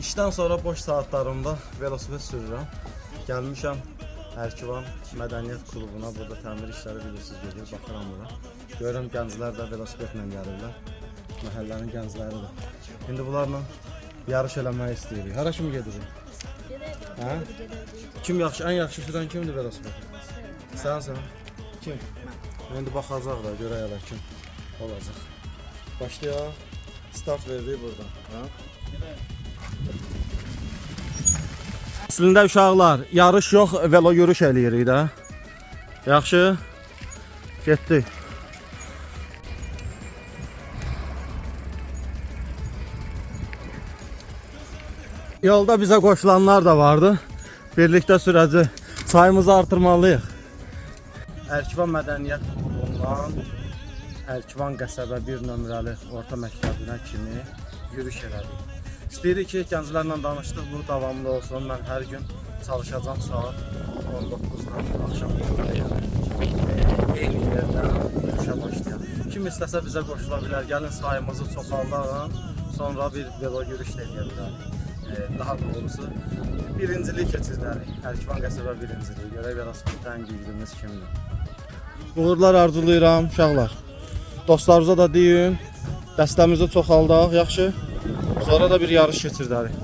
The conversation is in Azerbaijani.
İşdən sonra boş saatlarımda velosiped sürürəm. Gəlmişəm Ərkivan Mədəniyyət Klubuna. Burada təmir işləri bilirsiniz gedir. Baxıram bura. Görürəm gənclər də velosipedlə gəlirlər. Məhəllənin gəncləri də. İndi bunlarla yarış eləmək istəyirik. Hara kimi gedirik? Hə? Kim yaxşı, ən yaxşı sürən kimdir velosiped? Sən? Kim? İndi baxacaq da görəyələr kim olacaq. Başlayaq. Start verdik buradan. Hə? Əslində uşaqlar, yarış yox, velo yürüyüş eləyirik də. Yaxşı. Getdik. Yolda bizə qoşulanlar da vardı. Birlikdə sürəci sayımızı artırmalıyıq. Ərkivan Mədəniyyət Klubundan Ərkivan qəsəbə 1 nömrəli orta məktəbinə kimi yürüyüş elədik. İstəyirik ki, gənclərlə danışdıq, bu davamlı olsun. Mən hər gün çalışacağım saat 19-dan axşam 4-ə eyni yerdə yürüyüşə başlayaq. Kim istəsə bizə qoşula bilər, gəlin sayımızı çoxaldaq, sonra bir velo yürüyüş də edə bilərik. Daha doğrusu birincilik keçirdərik. Ərkivan qəsəbə birinciliyi. Görək velosipeddən güclümüz kimdir. Uğurlar arzulayıram uşaqlar. Dostlarımıza da deyin, dəstəmizi çoxaldaq, yaxşı? Sonra da bir yarış keçirdərik.